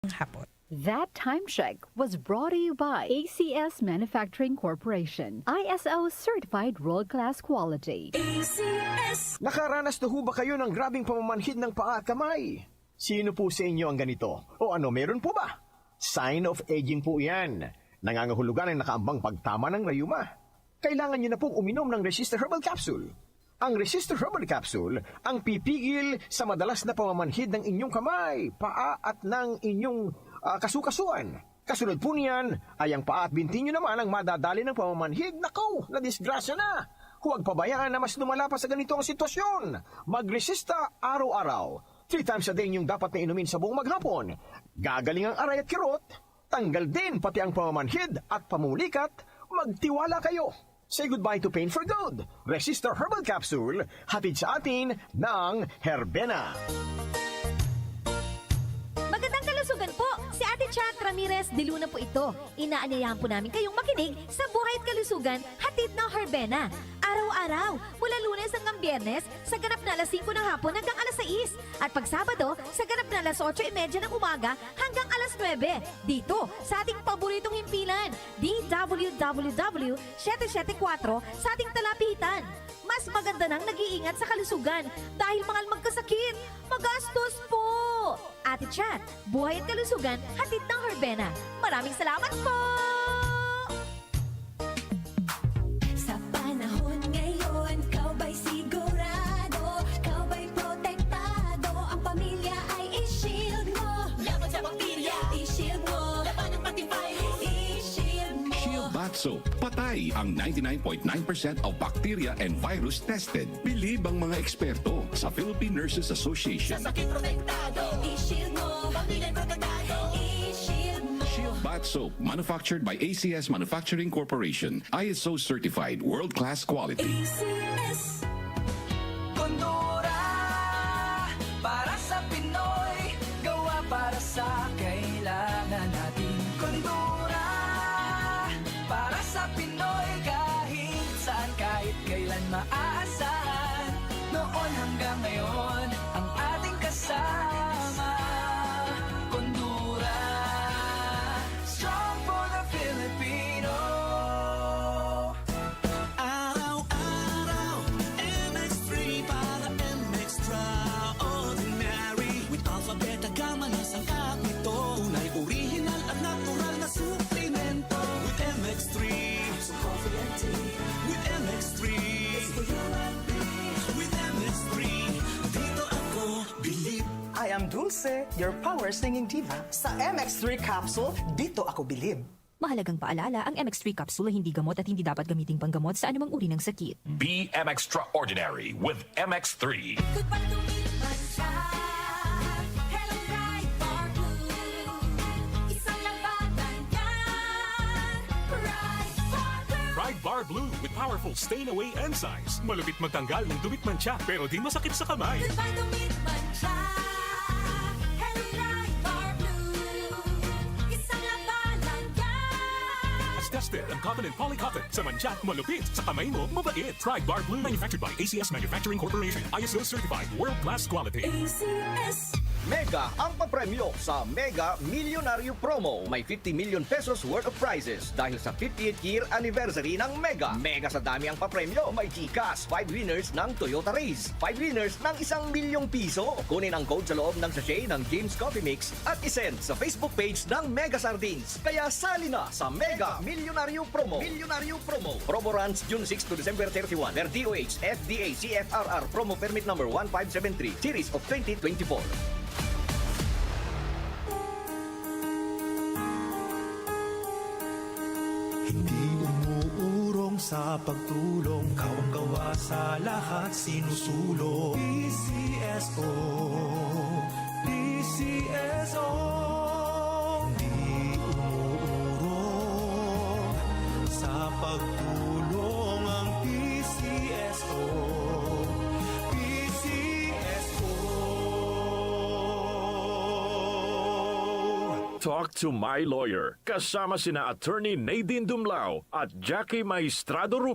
hapon. That time check was brought to you by ACS Manufacturing Corporation, ISO certified world-class quality. ACS! Nakaranas na ho ba kayo ng grabing pamamanhid ng paa at kamay? Sino po sa inyo ang ganito? O ano, meron po ba? Sign of aging po yan. Nangangahulugan ang nakaambang pagtama ng rayuma. Kailangan nyo na pong uminom ng Resistor Herbal Capsule. Ang Resistor Herbal Capsule ang pipigil sa madalas na pamamanhid ng inyong kamay, paa at ng inyong kasukasuan. Kasunod po niyan ay ang paa at binti nyo naman ang madadali ng pamamanhid. Nako, nadisgrasya na. Huwag pabayaan na mas lumala pa sa ganito ang sitwasyon. Magresista araw-araw. 3 times a day niyong dapat na inumin sa buong maghapon. Gagaling ang aray at kirot. Tanggal din pati ang pamamanhid at pamulikat. Magtiwala kayo. Say goodbye to pain for good. Resistor Herbal Capsule, hatid sa atin ng Herbena. Magandang kalusugan po! Si Ate Chat Ramirez de Luna po ito. Inaanyayahan po namin kayong makinig sa Buhay at Kalusugan, hatid ng Herbena. Araw-araw, mula Lunes hanggang Biyernes, sa ganap na alas 5 ng hapon hanggang alas 6. At pag Sabado, sa ganap na alas 8:30 ng umaga hanggang alas 9. Dito, sa ating paboritong himpilan, DWWW 774 sa ating talapitan. Mas maganda nang nag-iingat sa kalusugan dahil mahal magkasakit. Magastos po! Ate Chat, Buhay at Kalusugan, hatid ng Herbena. Maraming salamat po! Sa panahon ngayon, kau ba'y sigurado? Kau ba'y protektado? Ang pamilya ay i-shield mo. Laban sa bakterya, i-shield mo. Laban ng pati virus, i-shield mo. Shield Bath Soap. Patay ang 99.9% of bacteria and virus tested. Believe ang mga eksperto sa Philippine Nurses Association. Sa sakit protektado, i-shield mo. Pamilya protektado, i-shield mo. Shield Bath Soap, manufactured by ACS Manufacturing Corporation. ISO certified, world-class quality. ACS. Kondura, para sa Pinoy, gawa para sa kailangan natin. Kondura, para sa Pinoy, kahit saan, kahit kailan maaasahan. Noon hanggang ngayon, ang ating kasama. Kondura, strong for the Filipino. Araw-araw, MX3 para extraordinary. With alphabet at gamma na sangkap nito. Tunay, original at natural na suplemento. With MX3, so coffee and tea. With MX3, it's for you and me. With MX3, dito ako believe. I am Dulce, your power singing diva. Sa MX3 capsule, dito ako bilib. Mahalagang paalala, ang MX3 capsule ay hindi gamot at hindi dapat gamiting panggamot sa anumang uri ng sakit. Be extraordinary with MX3. Goodbye to me, Mancha. Hello, Bright Bar Blue. Isang labanan yan. Bright Bar Blue. Pride Bar Blue with powerful stain-away enzymes. Malupit magtanggal ng dumit mancha pero di masakit sa kamay. Goodbye to me, Mancha. Hello, Bright Bar Blue. Isang labanan yan. As tested ang Covenant Polycotton sa mancha, malupit sa kamay mo, mabait. Pride Bar Blue manufactured by ACS Manufacturing Corporation. ISO certified, world-class quality. ACS. Mega ang papremyo sa Mega Milyonaryo Promo. May 50 million pesos worth of prizes dahil sa 58th year anniversary ng Mega. Mega sa dami ang papremyo. May Gcash, 5 winners ng Toyota Race, 5 winners ng 1 milyong piso. Kunin ang code sa loob ng sachet ng James Coffee Mix at isend sa Facebook page ng Mega Sardines. Kaya sali na sa Mega Milyonaryo Promo. Milyonaryo Promo. Promo runs June 6 to December 31. Per DOH, FDA, CFRR Promo Permit Number 1573, Series of 2024. Hindi umuurong sa pagtulong, kawang gawa sa lahat sinusulong. PCSO, PCSO. Hindi umuurong sa pagtulong ang PCSO. PCSO. Talk to my lawyer. Kasama sina Attorney Nadine Dumlao at Jackie Maestrado Rubio.